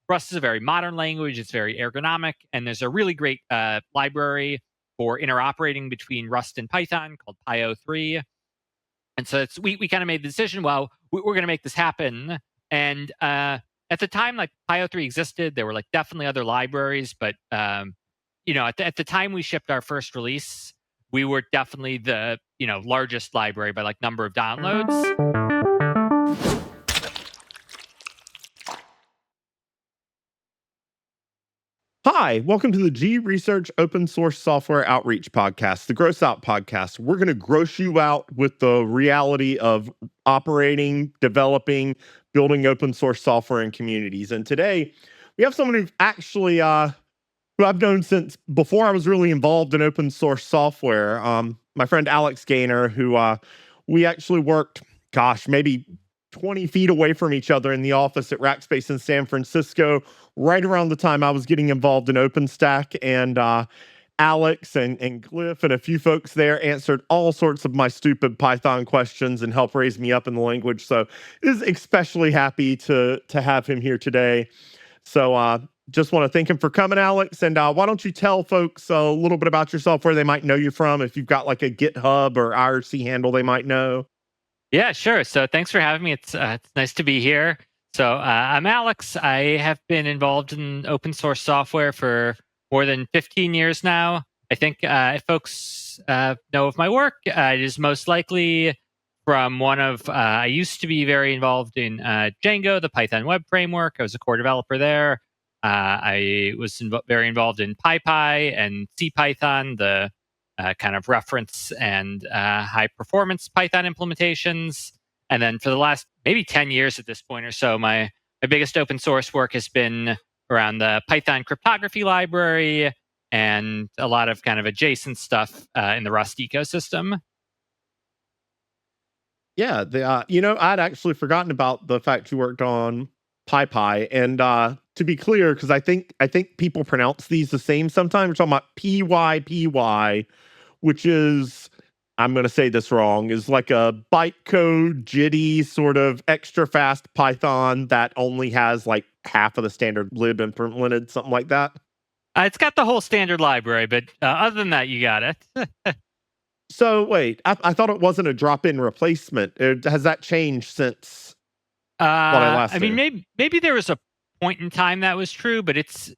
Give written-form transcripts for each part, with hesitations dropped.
Rust is a very modern language. It's very ergonomic, and there's a really great library for interoperating between Rust and Python called PyO3. And so we kind of made the decision, well, we're going to make this happen. And at the time, like PyO3 existed, there were like definitely other libraries, but at the time we shipped our first release, we were definitely the largest library by like number of downloads. Hi, welcome to the G-Research Open Source Software Outreach Podcast, the GR-OSS OUT Podcast. We're going to gross you out with the reality of operating, developing, building open source software in communities. And today, we have someone who actually, who I've known since before I was really involved in open source software. My friend Alex Gaynor, who we actually worked, maybe 20 feet away from each other in the office at Rackspace in San Francisco, right around the time I was getting involved in OpenStack. And Alex and Glyph and a few folks there answered all sorts of my stupid Python questions and helped raise me up in the language. So is especially happy to have him here today. So just want to thank him for coming, Alex. And why don't you tell folks a little bit about yourself, where they might know you from, if you've got like a GitHub or IRC handle they might know. Yeah, sure. So thanks for having me. It's nice to be here. So I'm Alex. I have been involved in open source software for more than 15 years now. I think if folks know of my work, it is most likely from one of, I used to be very involved in Django, the Python web framework. I was a core developer there. I was very involved in PyPy and CPython, the kind of reference and high performance Python implementations. And then for the last maybe 10 years at this point or so, my biggest open source work has been around the Python cryptography library and a lot of kind of adjacent stuff in the Rust ecosystem. Yeah, I'd actually forgotten about the fact you worked on PyPy. And to be clear, because I think people pronounce these the same sometimes. We're talking about PyPy, which is, I'm going to say this wrong, is like a bytecode, JIT sort of extra fast Python that only has like half of the standard lib implemented, something like that. It's got the whole standard library, but other than that, you got it. So wait, I thought it wasn't a drop-in replacement. Has that changed since what I last I mean, maybe there was a point in time that was true, but it's, as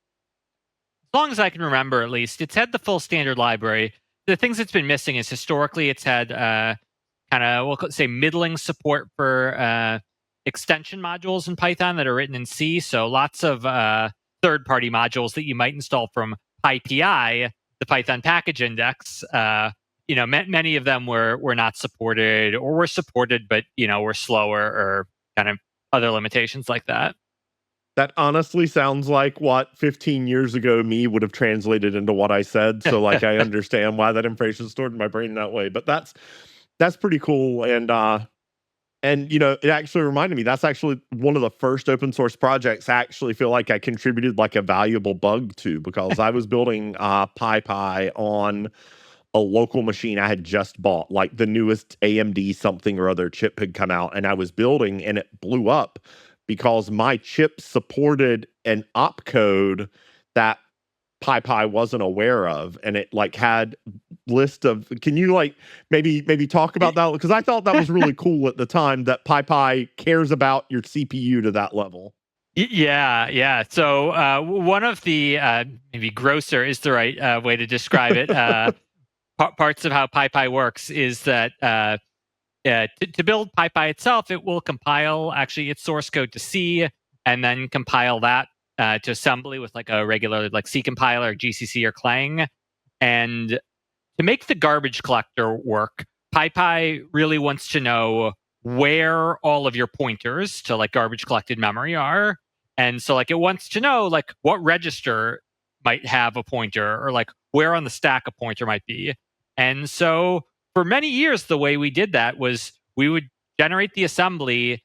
long as I can remember at least, it's had the full standard library. The things it's been missing is historically it's had kind of, we'll say, middling support for extension modules in Python that are written in C. So lots of third-party modules that you might install from PyPy, the Python package index. Many of them were not supported, or were supported, but were slower, or kind of other limitations like that. That honestly sounds like what 15 years ago me would have translated into what I said. So like I understand why that information is stored in my brain that way. But that's pretty cool. And it actually reminded me, that's actually one of the first open source projects I actually feel like I contributed like a valuable bug to, because I was building PyPy on a local machine I had just bought, like the newest AMD something or other chip had come out, and I was building and it blew up because my chip supported an opcode that PyPy wasn't aware of, and it like had list of. Can you like maybe talk about that? Because I thought that was really cool at the time that PyPy cares about your CPU to that level. Yeah. So one of the maybe grosser is the right way to describe it. Parts of how PyPy works is that to build PyPy itself, it will compile actually its source code to C, and then compile that to assembly with like a regular like C compiler, GCC, or Clang. And to make the garbage collector work, PyPy really wants to know where all of your pointers to like garbage collected memory are. And so like it wants to know like what register might have a pointer, or like where on the stack a pointer might be. And so for many years, the way we did that was we would generate the assembly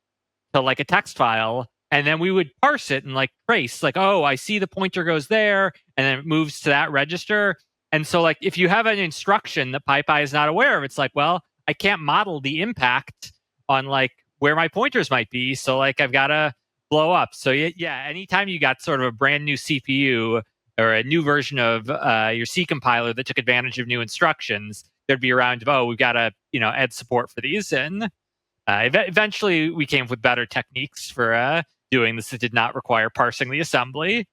to like a text file, and then we would parse it and like trace, like, oh, I see the pointer goes there, and then it moves to that register. And so like if you have an instruction that PyPy is not aware of, it's like, well, I can't model the impact on like where my pointers might be. So like I've got to blow up. So yeah, anytime you got sort of a brand new CPU or a new version of your C compiler that took advantage of new instructions, there'd be a round of, oh, we've got to add support for these. And eventually we came up with better techniques for doing this that did not require parsing the assembly.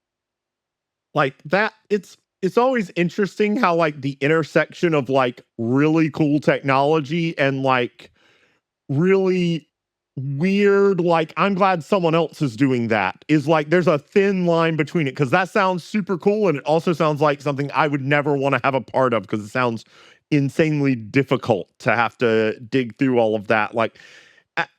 Like that, it's always interesting how like the intersection of like really cool technology and like really weird, like I'm glad someone else is doing that, is like there's a thin line between it, because that sounds super cool and it also sounds like something I would never want to have a part of, because it sounds insanely difficult to have to dig through all of that. Like at,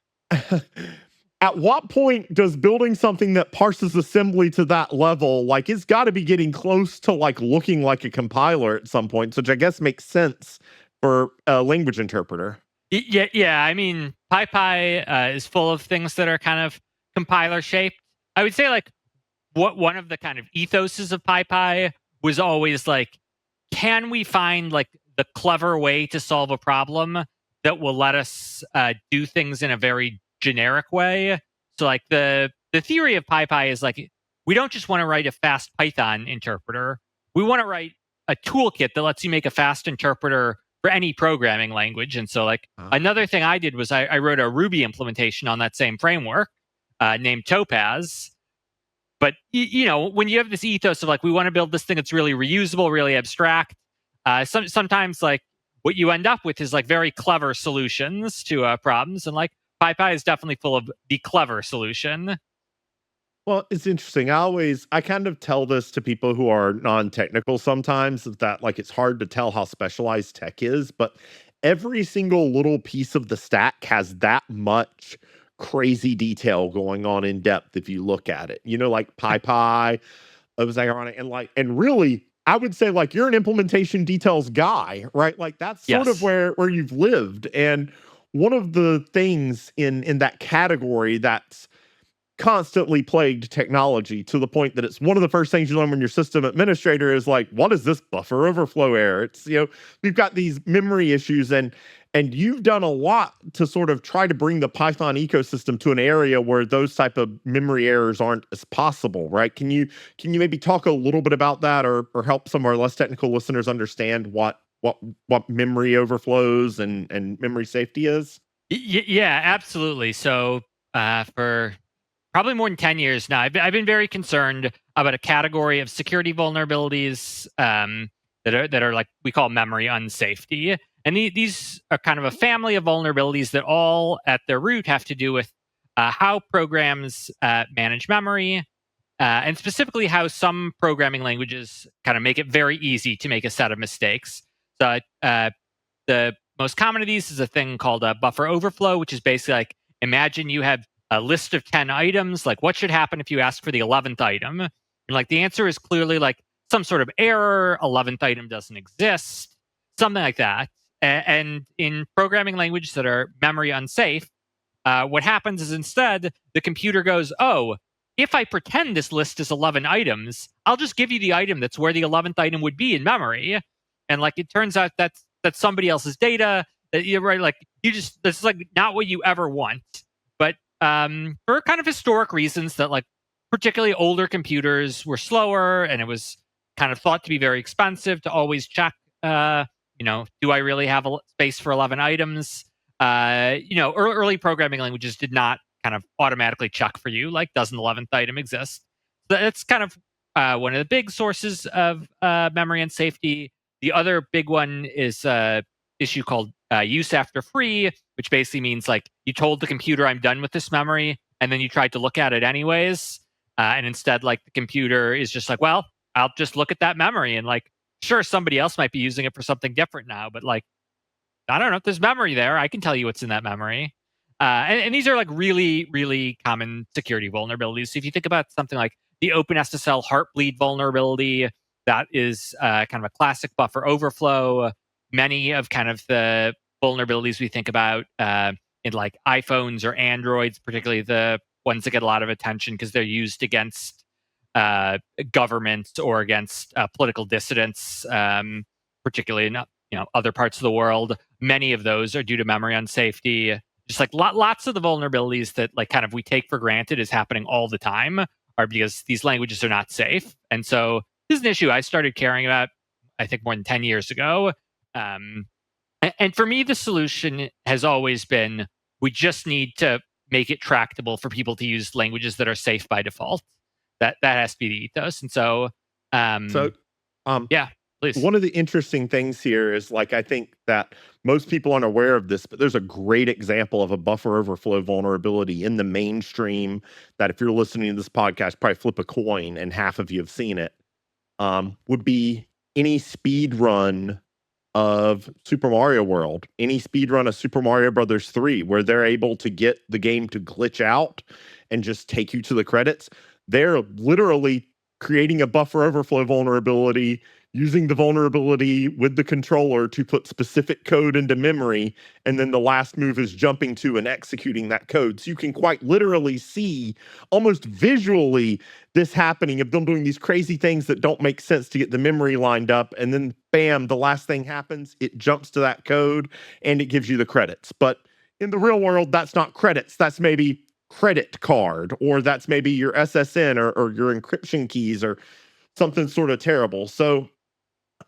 at what point does building something that parses assembly to that level, like it's got to be getting close to like looking like a compiler at some point, which I guess makes sense for a language interpreter. Yeah. I mean, PyPy is full of things that are kind of compiler shaped. I would say like what one of the kind of ethoses of PyPy was always like, can we find like the clever way to solve a problem that will let us do things in a very generic way? So like the theory of PyPy is like, we don't just want to write a fast Python interpreter. We want to write a toolkit that lets you make a fast interpreter for any programming language. And so like another thing I did was I wrote a Ruby implementation on that same framework named Topaz. But when you have this ethos of like, we want to build this thing that's really reusable, really abstract, sometimes like what you end up with is like very clever solutions to problems, and like PyPy is definitely full of the clever solution. Well, it's interesting. I kind of tell this to people who are non-technical sometimes, that like it's hard to tell how specialized tech is, but every single little piece of the stack has that much crazy detail going on in depth if you look at it. Like PyPy, it was ironic, and really I would say like you're an implementation details guy, right? Like that's sort of where you've lived. And one of the things in that category that's constantly plagued technology, to the point that it's one of the first things you learn when you're system administrator is like, what is this buffer overflow error? It's, we've got these memory issues, and you've done a lot to sort of try to bring the Python ecosystem to an area where those type of memory errors aren't as possible, right? Can you maybe talk a little bit about that, or help some of our less technical listeners understand what memory overflows and memory safety is? Yeah, absolutely. So for probably more than 10 years now, I've been very concerned about a category of security vulnerabilities that are like we call memory unsafety. And these are kind of a family of vulnerabilities that all at their root have to do with how programs manage memory, and specifically how some programming languages kind of make it very easy to make a set of mistakes. So the most common of these is a thing called a buffer overflow, which is basically like, imagine you have a list of 10 items. Like, what should happen if you ask for the 11th item? And like, the answer is clearly like some sort of error, 11th item doesn't exist, something like that. And in programming languages that are memory unsafe, what happens is instead the computer goes, oh, if I pretend this list is 11 items, I'll just give you the item that's where the 11th item would be in memory. And like, it turns out that's somebody else's data, that you're right. Like, this is like not what you ever want. But for kind of historic reasons, that like particularly older computers were slower, and it was kind of thought to be very expensive to always check, do I really have a space for 11 items? Early programming languages did not kind of automatically check for you, like, does an 11th item exist? So that's kind of one of the big sources of memory and safety. The other big one is issue called use after free, which basically means like you told the computer I'm done with this memory, and then you tried to look at it anyways, and instead like the computer is just like, well, I'll just look at that memory, and like, sure, somebody else might be using it for something different now, but like, I don't know if there's memory there. I can tell you what's in that memory. And these are like really, really common security vulnerabilities. So if you think about something like the OpenSSL Heartbleed vulnerability, that is kind of a classic buffer overflow. Many of kind of the vulnerabilities we think about in like iPhones or Androids, particularly the ones that get a lot of attention because they're used against governments or against political dissidents, particularly in other parts of the world. Many of those are due to memory unsafety. just like lots of the vulnerabilities that like kind of we take for granted is happening all the time are because these languages are not safe. And so this is an issue I started caring about, I think, more than 10 years ago. And for me, the solution has always been we just need to make it tractable for people to use languages that are safe by default. That has to be the ethos. And so, So, um, yeah, please. one of the interesting things here is like I think that most people aren't aware of this, but there's a great example of a buffer overflow vulnerability in the mainstream that if you're listening to this podcast, probably flip a coin and half of you have seen it. Would be any speed run of Super Mario World, any speed run of Super Mario Brothers 3, where they're able to get the game to glitch out and just take you to the credits. They're literally creating a buffer overflow vulnerability, using the vulnerability with the controller to put specific code into memory, and then the last move is jumping to and executing that code. So you can quite literally see, almost visually, this happening of them doing these crazy things that don't make sense to get the memory lined up, and then bam, the last thing happens, it jumps to that code, and it gives you the credits. But in the real world, that's not credits. That's maybe credit card, or that's maybe your SSN or your encryption keys or something sort of terrible. So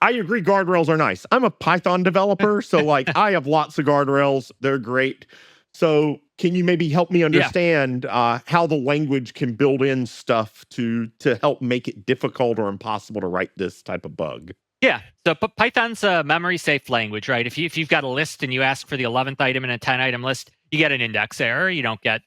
I agree, guardrails are nice. I'm a Python developer, so like I have lots of guardrails. They're great. So can you maybe help me understand how the language can build in stuff to help make it difficult or impossible to write this type of bug? Yeah. So Python's a memory safe language, right? If you've got a list and you ask for the 11th item in a 10 item list, you get an index error. You don't get,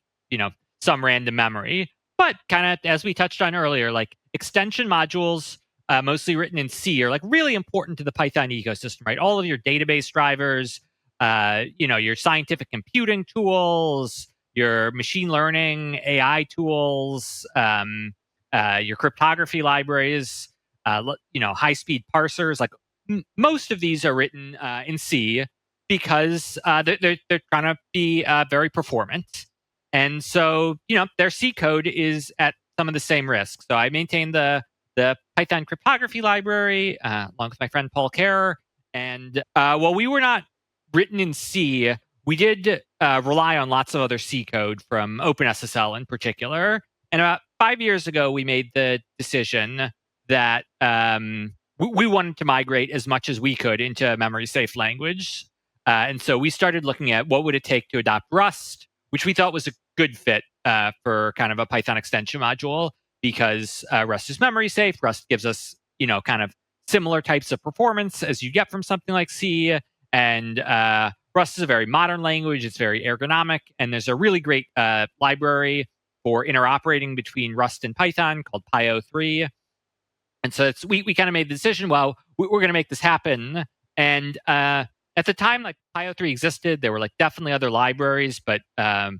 some random memory. But kind of as we touched on earlier, like extension modules, mostly written in C, are like really important to the Python ecosystem, right? All of your database drivers, your scientific computing tools, your machine learning AI tools, your cryptography libraries, high-speed parsers. Like most of these are written in C because they're trying to be very performant, and so their C code is at some of the same risks. So I maintain the Python cryptography library along with my friend Paul Kerr, and while we were not written in C, we did rely on lots of other C code from OpenSSL in particular. And about 5 years ago, we made the decision that we wanted to migrate as much as we could into a memory safe language. And so we started looking at what would it take to adopt Rust, which we thought was a good fit for kind of a Python extension module because Rust is memory safe. Rust gives us, kind of similar types of performance as you get from something like C. And Rust is a very modern language. It's very ergonomic. And there's a really great library for interoperating between Rust and Python called PyO3. And so we kind of made the decision, well, we're going to make this happen. And at the time, like PyO3 existed, there were like definitely other libraries. But, at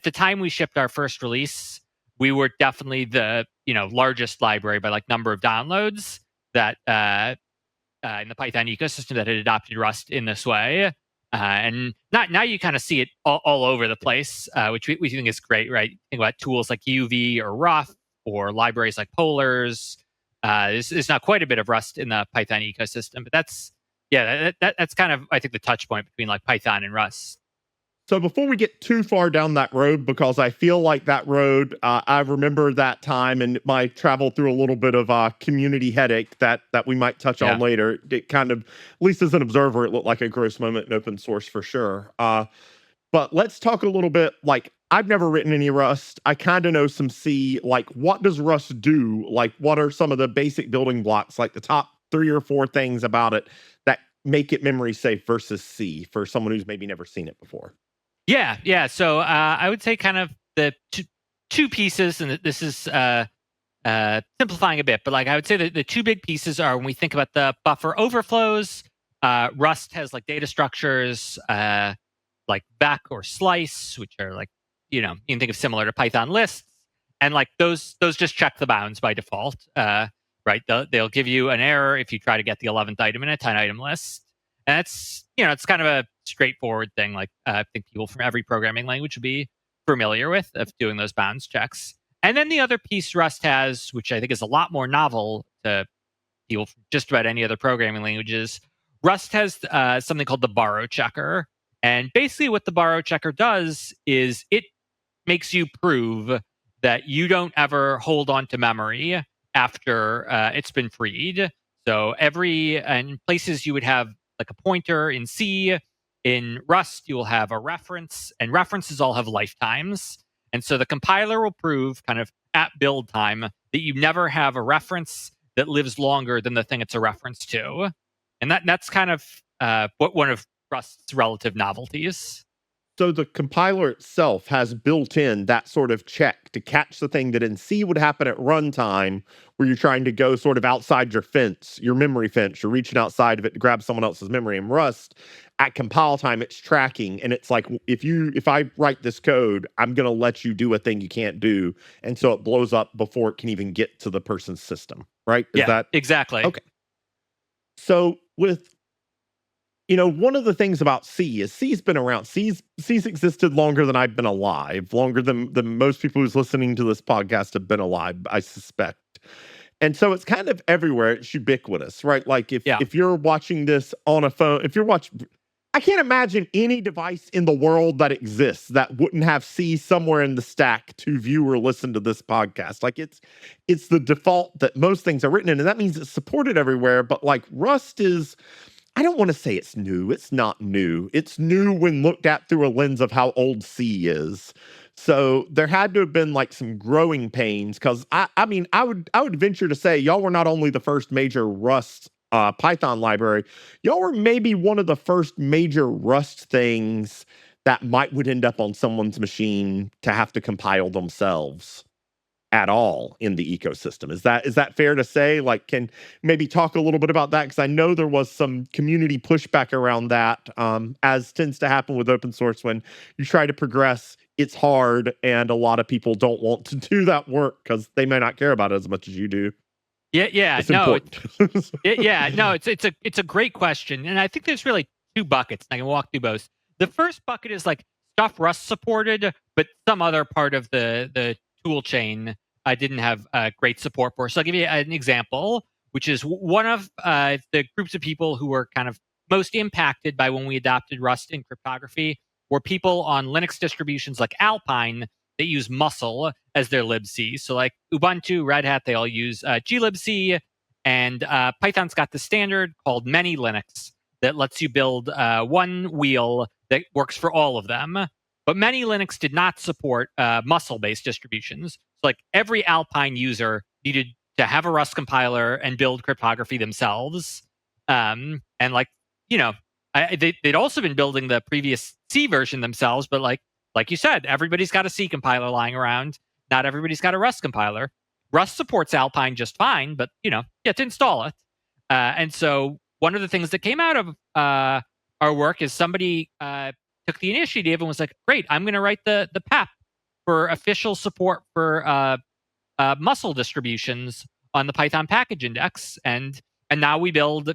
the time we shipped our first release, we were definitely the, largest library by like number of downloads that in the Python ecosystem that had adopted Rust in this way. And now you kind of see it all over the place, which we think is great, right? Think about tools like UV or Rough or libraries like Polars. There's not quite a bit of Rust in the Python ecosystem, but that's kind of, I think, the touch point between like Python and Rust. So before we get too far down that road, because I feel like that road, I remember that time and my travel through a little bit of community headache that we might touch on later. It kind of, at least as an observer, it looked like a gross moment in open source for sure. But let's talk a little bit, like, I've never written any Rust. I kind of know some C. Like, what does Rust do? Like, what are some of the basic building blocks, like the top 3 or 4 things about it that make it memory safe versus C for someone who's maybe never seen it before? Yeah. So I would say kind of the two pieces, and this is simplifying a bit, but like I would say that the 2 big pieces are when we think about the buffer overflows. Rust has like data structures like back or slice, which are like you can think of similar to Python lists, and like those just check the bounds by default. Right, they'll give you an error if you try to get the 11th item in a 10 item list. And it's it's kind of a straightforward thing. Like I think people from every programming language would be familiar with of doing those bounds checks. And then the other piece Rust has, which I think is a lot more novel to people from just about any other programming languages, Rust has something called the borrow checker. And basically what the borrow checker does is it makes you prove that you don't ever hold on to memory after it's been freed. So in places you would have like a pointer in C, in Rust you will have a reference, and references all have lifetimes. And so the compiler will prove kind of at build time that you never have a reference that lives longer than the thing it's a reference to. And that's kind of what one of Rust's relative novelties. So the compiler itself has built in that sort of check to catch the thing that in C would happen at runtime, where you're trying to go sort of outside your fence, your memory fence. You're reaching outside of it to grab someone else's memory. In Rust, at compile time, it's tracking, and it's like, if I write this code, I'm going to let you do a thing you can't do, and so it blows up before it can even get to the person's system. Right? Is that exactly? Okay. So with one of the things about C is C's been around. C's existed longer than I've been alive, longer than most people who's listening to this podcast have been alive, I suspect. And so it's kind of everywhere. It's ubiquitous, right? Like if you're watching this on a phone, I can't imagine any device in the world that exists that wouldn't have C somewhere in the stack to view or listen to this podcast. Like it's the default that most things are written in, and that means it's supported everywhere. But like Rust is, I don't want to say it's new. It's not new. It's new when looked at through a lens of how old C is. So there had to have been like some growing pains, because I would venture to say y'all were not only the first major Rust Python library, y'all were maybe one of the first major Rust things that would end up on someone's machine to have to compile themselves at all in the ecosystem. Is that fair to say? Like, can maybe talk a little bit about that? Because I know there was some community pushback around that, as tends to happen with open source. When you try to progress, it's hard, and a lot of people don't want to do that work because they may not care about it as much as you do. It's a great question, and I think there's really two buckets. I can walk through both. The first bucket is like stuff Rust supported, but some other part of the tool chain I didn't have great support for. So I'll give you an example, which is one of the groups of people who were kind of most impacted by when we adopted Rust in cryptography were people on Linux distributions like Alpine that use Muscle as their libc. So like Ubuntu, Red Hat, they all use glibc, and Python's got the standard called Many Linux that lets you build one wheel that works for all of them. But Many Linux did not support Muscle-based distributions. So like every Alpine user needed to have a Rust compiler and build cryptography themselves. And like, they'd also been building the previous C version themselves, but like you said, everybody's got a C compiler lying around. Not everybody's got a Rust compiler. Rust supports Alpine just fine, but you have to install it. And so one of the things that came out of our work is somebody took the initiative and was like, great, I'm going to write the PEP for official support for Muscle distributions on the Python package index. And now we build,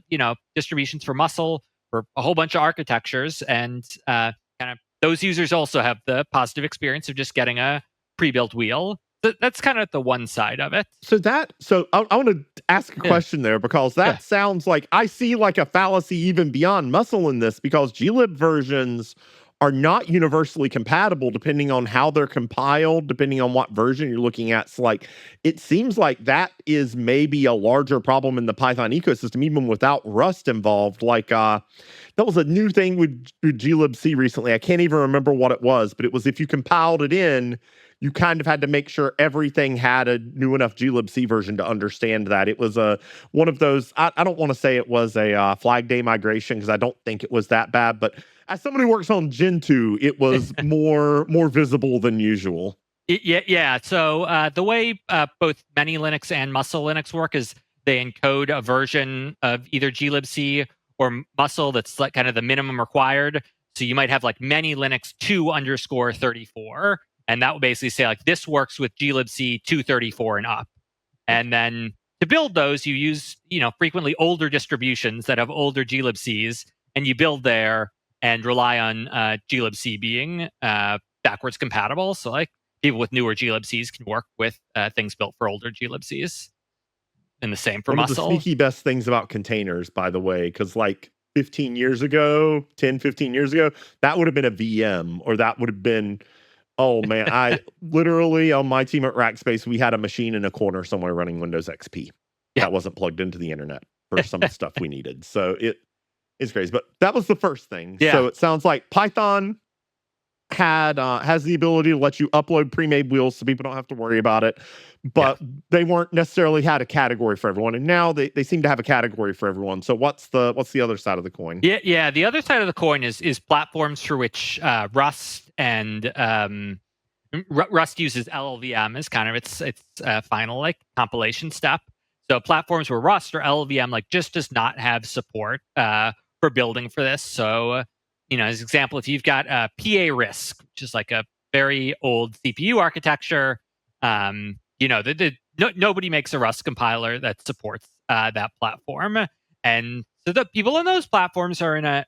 distributions for Muscle for a whole bunch of architectures. And kind of those users also have the positive experience of just getting a pre-built wheel. That's kind of the one side of it. So I want to ask a question there, because that sounds like I see like a fallacy even beyond Muscle in this, because glib versions are not universally compatible depending on how they're compiled, depending on what version you're looking at. So like, it seems like that is maybe a larger problem in the Python ecosystem, even without Rust involved. Like that was a new thing with glibc recently. I can't even remember what it was, but it was if you compiled it in, you kind of had to make sure everything had a new enough glibc version to understand that. It was one of those, I don't want to say it was a flag day migration, because I don't think it was that bad, but as someone who works on Gentoo, it was more visible than usual. Yeah. So the way both Many Linux and Muscle Linux work is they encode a version of either glibc or Muscle that's like kind of the minimum required. So you might have like Many Linux 2_34, and that will basically say like this works with glibc 234 and up. And then to build those, you use frequently older distributions that have older glibcs, and you build there and rely on glibc being backwards compatible. So like people with newer glibcs can work with things built for older glibcs. And the same for Muscle. One of the sneaky best things about containers, by the way, because like 15 years ago, 10, 15 years ago, that would have been a VM, or that would have been, oh man, I literally on my team at Rackspace, we had a machine in a corner somewhere running Windows XP that wasn't plugged into the internet for some of the stuff we needed. So it's crazy. But that was the first thing. Yeah. So it sounds like Python has the ability to let you upload pre-made wheels so people don't have to worry about it, but they weren't necessarily had a category for everyone, and now they seem to have a category for everyone. So what's the other side of the coin? Yeah. The other side of the coin is platforms for which Rust and Rust uses LLVM as kind of its final like compilation step. So platforms where Rust or LLVM like just does not have support for building for this. So as an example, if you've got PA RISC, which is like a very old CPU architecture, nobody makes a Rust compiler that supports that platform. And so the people in those platforms are in a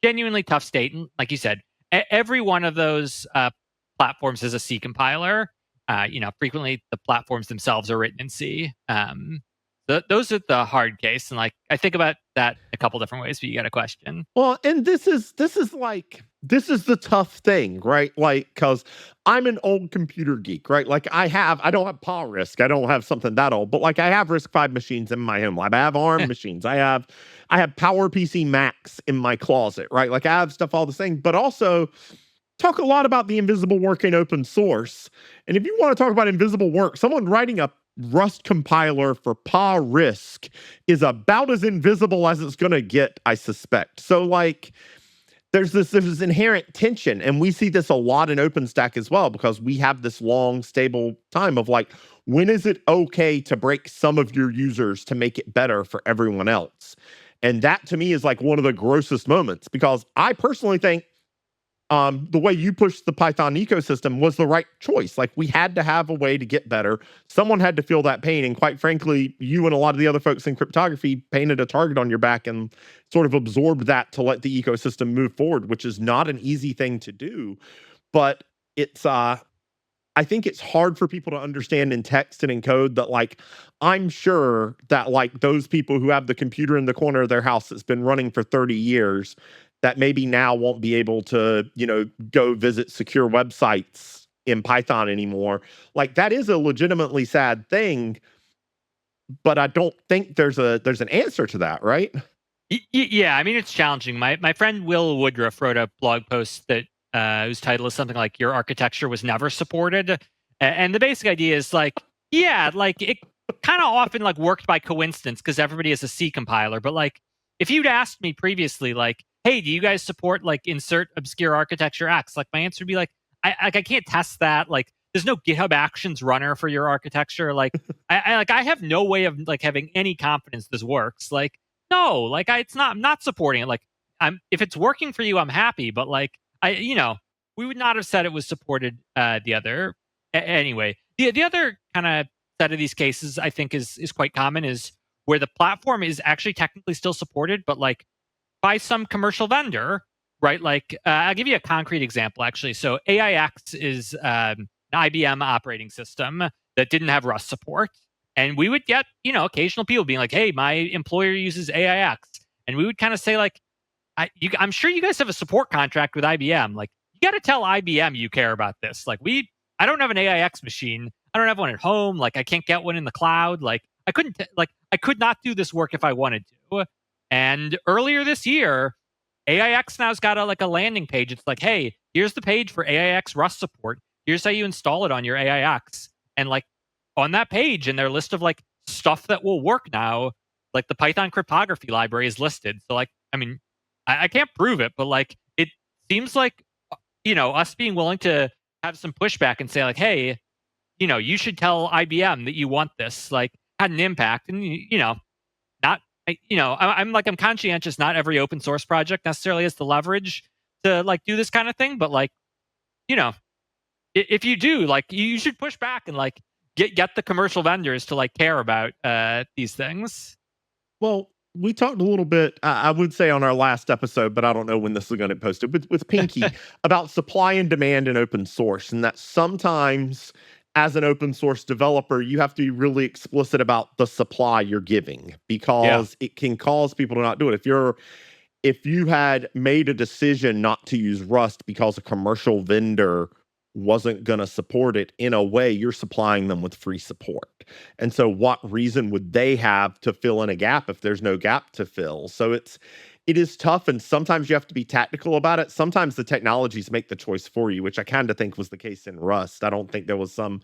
genuinely tough state. And like you said, every one of those platforms is a C compiler. Frequently the platforms themselves are written in C. Those are the hard case, and like I think about that a couple different ways. But you got a question? Well, and this is the tough thing, right? Like, because I'm an old computer geek, right? Like I don't have PA RISC, I don't have something that old, but like I have RISC-V machines in my home lab. I have ARM machines. I have PowerPC Macs in my closet, right? Like I have stuff all the same, but also talk a lot about the invisible work in open source. And if you want to talk about invisible work, someone writing a Rust compiler for PA RISC is about as invisible as it's going to get, I suspect. So like there's this inherent tension, and we see this a lot in OpenStack as well, because we have this long stable time of like, when is it okay to break some of your users to make it better for everyone else? And that to me is like one of the grossest moments, because I personally think the way you pushed the Python ecosystem was the right choice. Like we had to have a way to get better. Someone had to feel that pain. And quite frankly, you and a lot of the other folks in cryptography painted a target on your back and sort of absorbed that to let the ecosystem move forward, which is not an easy thing to do. But it's, I think it's hard for people to understand in text and in code that like, I'm sure that like those people who have the computer in the corner of their house that's been running for 30 years, that maybe now won't be able to, go visit secure websites in Python anymore. Like that is a legitimately sad thing, but I don't think there's an answer to that, right? Yeah, I mean it's challenging. My friend Will Woodruff wrote a blog post that whose title is something like "Your architecture was never supported," and the basic idea is like, yeah, like it kind of often like worked by coincidence because everybody has a C compiler, but like if you'd asked me previously, like, hey, do you guys support like insert obscure architecture X? Like my answer would be like, I can't test that. Like there's no GitHub Actions runner for your architecture. Like I have no way of like having any confidence this works. Like no, like I'm not supporting it. Like if it's working for you, I'm happy. But like we would not have said it was supported the other anyway. The other kind of set of these cases I think is quite common is where the platform is actually technically still supported, but like by some commercial vendor, right? Like I'll give you a concrete example, actually. So AIX is an IBM operating system that didn't have Rust support. And we would get, occasional people being like, hey, my employer uses AIX. And we would kind of say like, I'm sure you guys have a support contract with IBM. Like you got to tell IBM you care about this. Like I don't have an AIX machine. I don't have one at home. Like I can't get one in the cloud. Like I could not do this work if I wanted to. And earlier this year, AIX now's got a landing page. It's like, hey, here's the page for AIX Rust support. Here's how you install it on your AIX. And like on that page in their list of like stuff that will work now, like the Python cryptography library is listed. So like, I mean, I can't prove it, but like it seems like, us being willing to have some pushback and say like, hey, you should tell IBM that you want this, like had an impact. And, not, I'm conscientious. Not every open source project necessarily has the leverage to like do this kind of thing, but like, if you do, like, you should push back and like get the commercial vendors to like care about these things. Well, we talked a little bit, I would say on our last episode, but I don't know when this is going to get posted, with Pinky about supply and demand in open source, and that sometimes as an open source developer, you have to be really explicit about the supply you're giving, because it can cause people to not do it. if you had made a decision not to use Rust because a commercial vendor wasn't going to support it, in a way, you're supplying them with free support. And so what reason would they have to fill in a gap if there's no gap to fill? So it is tough, and sometimes you have to be tactical about it. Sometimes the technologies make the choice for you, which I kind of think was the case in Rust. I don't think there was some,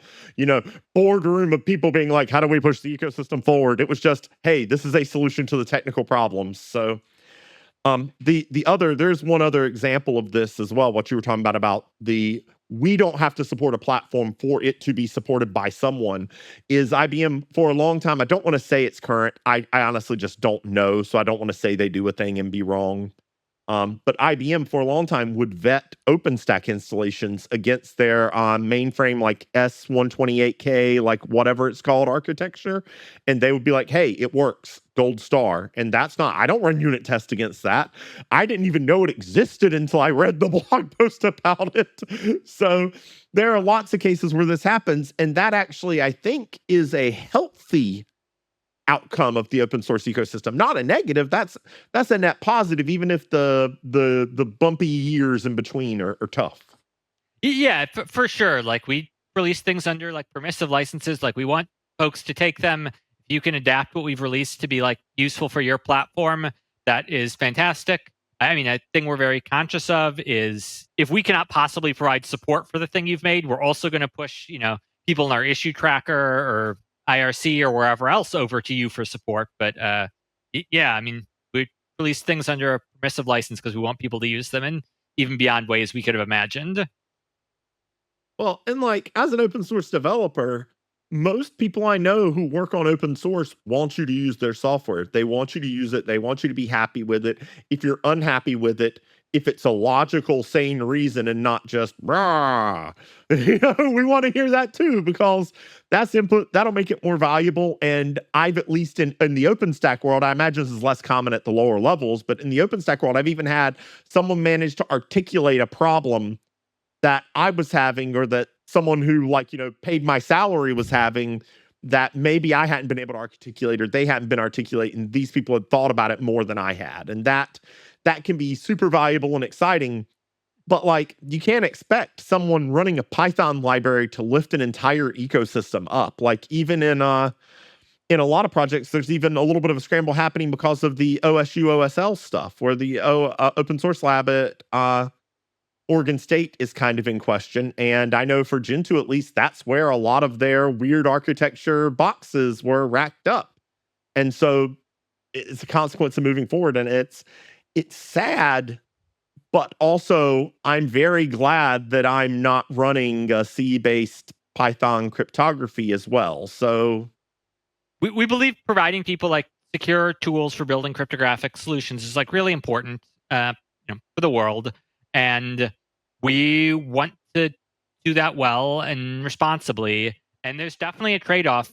boardroom of people being like, how do we push the ecosystem forward? It was just, hey, this is a solution to the technical problems. So there's one other example of this as well, what you were talking about we don't have to support a platform for it to be supported by someone, is IBM for a long time. I don't want to say it's current. I honestly just don't know. So I don't want to say they do a thing and be wrong. But IBM for a long time would vet OpenStack installations against their mainframe, like S128K, like whatever it's called, architecture. And they would be like, hey, it works, gold star. And I don't run unit tests against that. I didn't even know it existed until I read the blog post about it. So there are lots of cases where this happens. And that actually, I think, is a healthy outcome of the open source ecosystem, not a negative. That's a net positive, even if the bumpy years in between are tough. Yeah, for sure. Like, we release things under like permissive licenses. Like, we want folks to take them. If you can adapt what we've released to be like useful for your platform, that is fantastic. I mean, a thing we're very conscious of is if we cannot possibly provide support for the thing you've made, we're also going to push, people in our issue tracker or IRC or wherever else over to you for support. But yeah, I mean, we release things under a permissive license because we want people to use them in even beyond ways we could have imagined. Well, and like as an open source developer, most people I know who work on open source want you to use their software. They want you to use it. They want you to be happy with it. If you're unhappy with it, if it's a logical, sane reason and not just rah, we want to hear that too, because that's input. That'll make it more valuable. And I've, at least in the OpenStack world, I imagine this is less common at the lower levels, but in the OpenStack world, I've even had someone manage to articulate a problem that I was having, or that someone who paid my salary was having, that maybe I hadn't been able to articulate, or they hadn't been articulating. These people had thought about it more than I had. And that can be super valuable and exciting. But you can't expect someone running a Python library to lift an entire ecosystem up. Like, even in a lot of projects, there's even a little bit of a scramble happening because of the OSU OSL stuff, where the open source lab at Oregon State is kind of in question. And I know for Gentoo, at least, that's where a lot of their weird architecture boxes were racked up. And so it's a consequence of moving forward. And it's sad, but also I'm very glad that I'm not running a C-based Python cryptography as well. So we believe providing people like secure tools for building cryptographic solutions is like really important for the world. And we want to do that well and responsibly. And there's definitely a trade-off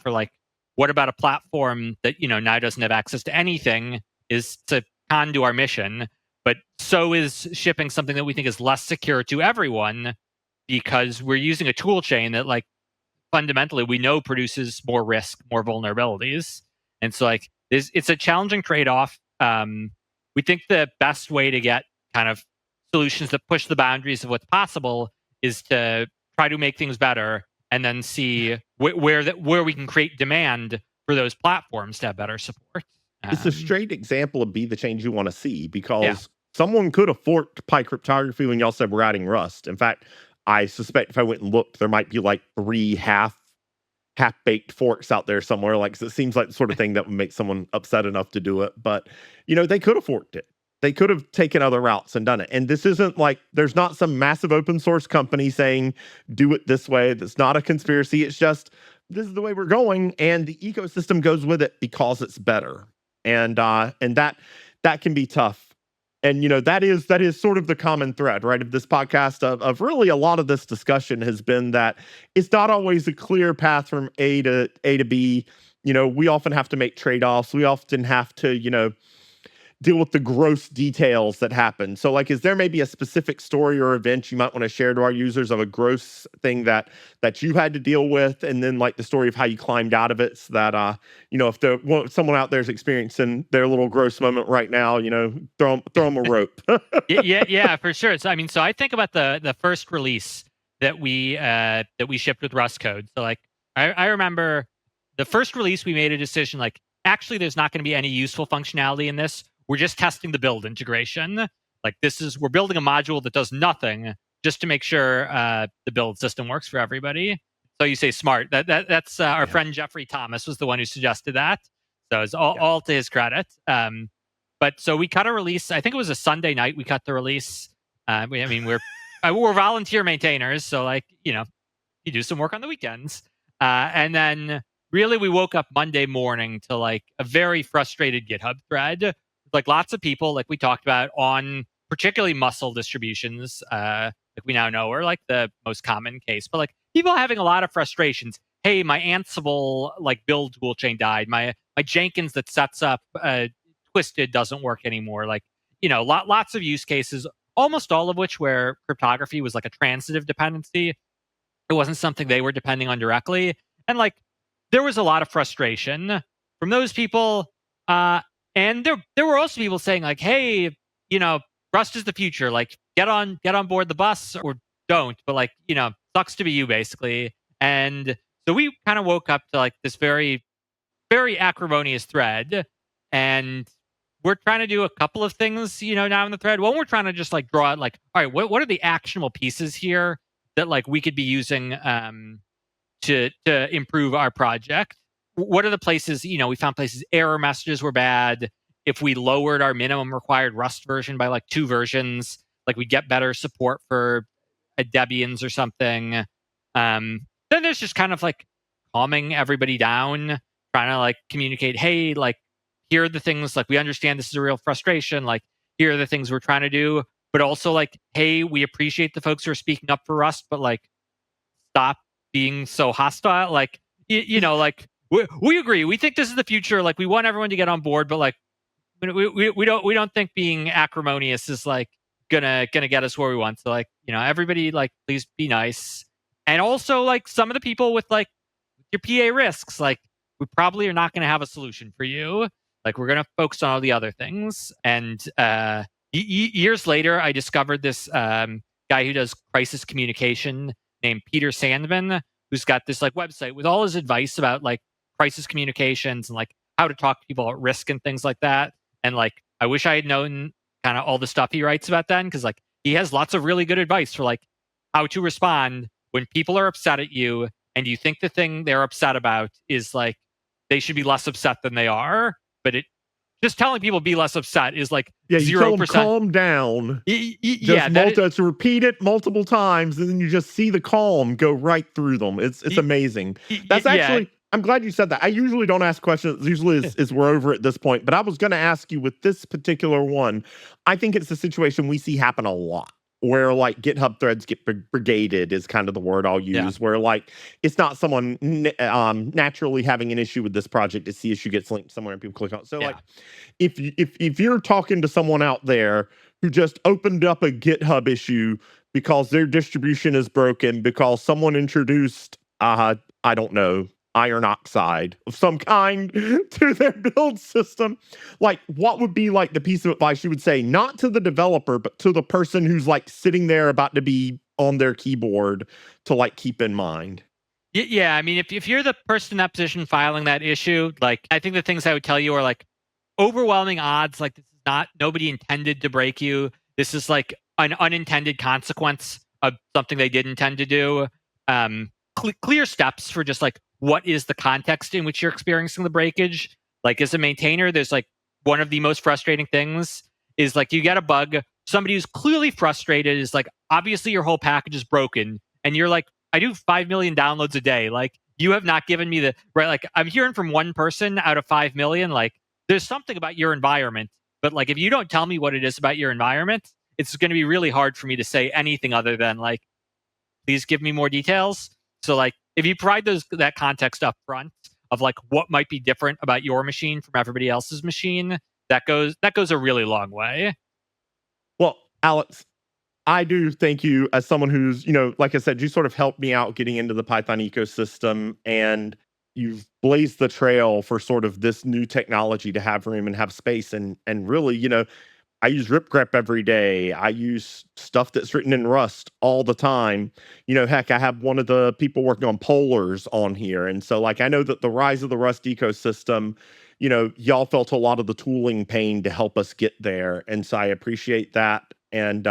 for like, what about a platform that, now doesn't have access to anything, is to con to our mission, but so is shipping something that we think is less secure to everyone, because we're using a tool chain that like fundamentally we know produces more risk, more vulnerabilities. And so like it's a challenging trade-off. We think the best way to get kind of solutions that push the boundaries of what's possible is to try to make things better, and then see where we can create demand for those platforms to have better support. It's a straight example of be the change you want to see, because someone could have forked Pi cryptography when y'all said we're adding Rust. In fact, I suspect if I went and looked, there might be like 3 half-baked forks out there somewhere. Like, it seems like the sort of thing that would make someone upset enough to do it. But, they could have forked it. They could have taken other routes and done it. And this isn't like, there's not some massive open source company saying, do it this way. That's not a conspiracy. It's just, this is the way we're going. And the ecosystem goes with it because it's better. And that can be tough. And, that is sort of the common thread, right, of this podcast, of really a lot of this discussion has been that it's not always a clear path from A to B. We often have to make trade-offs. We often have to, deal with the gross details that happen. So like, is there maybe a specific story or event you might want to share to our users of a gross thing that you had to deal with, and then like the story of how you climbed out of it, so that if someone out there is experiencing their little gross moment right now, throw them a rope. Yeah, for sure. So I think about the first release that we shipped with Rust code. So like, I remember the first release, we made a decision like, actually, there's not going to be any useful functionality in this. We're just testing the build integration. Like we're building a module that does nothing just to make sure the build system works for everybody. So you say smart. That's our friend Jeffrey Thomas was the one who suggested that. So it's all to his credit. But so we cut a release. I think it was a Sunday night. We cut the release. We're volunteer maintainers, so like you do some work on the weekends, and then really we woke up Monday morning to like a very frustrated GitHub thread, like lots of people, like we talked about, on particularly muscle distributions, like we now know are like the most common case, but like people having a lot of frustrations. Hey, my Ansible like build toolchain died. My Jenkins that sets up Twisted doesn't work anymore. Like, lots of use cases, almost all of which where cryptography was like a transitive dependency. It wasn't something they were depending on directly. And like, there was a lot of frustration from those people. And there were also people saying like, hey, Rust is the future. Like, get on board the bus or don't. But like, sucks to be you, basically. And so we kind of woke up to like this very, very acrimonious thread. And we're trying to do a couple of things, now in the thread. One, we're trying to just like draw out like, all right, what are the actionable pieces here that like we could be using to improve our project? What are the places, we found places error messages were bad. If we lowered our minimum required Rust version by like 2 versions, like we'd get better support for Debians or something. Then there's just kind of like calming everybody down, trying to like communicate, hey, like, here are the things, like, we understand this is a real frustration. Like, here are the things we're trying to do. But also, like, hey, we appreciate the folks who are speaking up for Rust, but like, stop being so hostile. Like, like, we agree. We think this is the future. Like, we want everyone to get on board, but like, we don't think being acrimonious is like gonna get us where we want. So like, everybody, like, please be nice. And also, like, some of the people with like your PA risks, like, we probably are not going to have a solution for you. Like, we're going to focus on all the other things. And years later, I discovered this guy who does crisis communication named Peter Sandman, who's got this like website with all his advice about like crisis communications and like how to talk to people at risk and things like that. And like, I wish I had known kind of all the stuff he writes about then, because like he has lots of really good advice for like how to respond when people are upset at you and you think the thing they're upset about is like they should be less upset than they are. But just telling people be less upset is like 0%. You tell them calm down. Just repeat it multiple times, and then you just see the calm go right through them. It's amazing. That's actually. I'm glad you said that. I usually don't ask questions. Usually is we're over at this point. But I was going to ask you with this particular one. I think it's a situation we see happen a lot, where like GitHub threads get brigaded is kind of the word I'll use, where like it's not someone naturally having an issue with this project. It's the issue gets linked somewhere and people click on it. So like if you're talking to someone out there who just opened up a GitHub issue because their distribution is broken, because someone introduced, I don't know, iron oxide of some kind to their build system, like, what would be like the piece of advice you would say, not to the developer, but to the person who's like sitting there about to be on their keyboard to like keep in mind? Yeah, I mean, if you're the person in that position filing that issue, like, I think the things I would tell you are like overwhelming odds. Like, this is nobody intended to break you. This is like an unintended consequence of something they did intend to do. Clear steps for just like, what is the context in which you're experiencing the breakage? Like, as a maintainer, there's like one of the most frustrating things is like you get a bug, somebody who's clearly frustrated is like, obviously your whole package is broken. And you're like, I do 5 million downloads a day. Like, you have not given me the right. Like, I'm hearing from one person out of 5 million, like, there's something about your environment. But like, if you don't tell me what it is about your environment, it's going to be really hard for me to say anything other than like, please give me more details. So like, if you provide that context up front of like what might be different about your machine from everybody else's machine, that goes a really long way. Well, Alex, I do thank you as someone who's, like I said, you sort of helped me out getting into the Python ecosystem, and you've blazed the trail for sort of this new technology to have room and have space. And really, I use ripgrep every day. I use stuff that's written in Rust all the time. Heck, I have one of the people working on polars on here. And so, like, I know that the rise of the Rust ecosystem, y'all felt a lot of the tooling pain to help us get there. And so I appreciate that. And,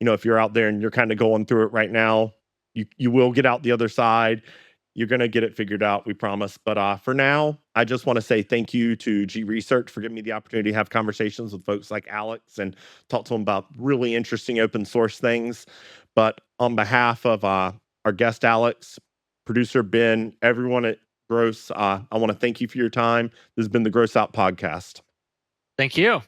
if you're out there and you're kind of going through it right now, you will get out the other side. You're going to get it figured out, we promise. But for now, I just want to say thank you to G Research for giving me the opportunity to have conversations with folks like Alex and talk to them about really interesting open source things. But on behalf of our guest, Alex, producer Ben, everyone at Gross, I want to thank you for your time. This has been the Gross Out Podcast. Thank you.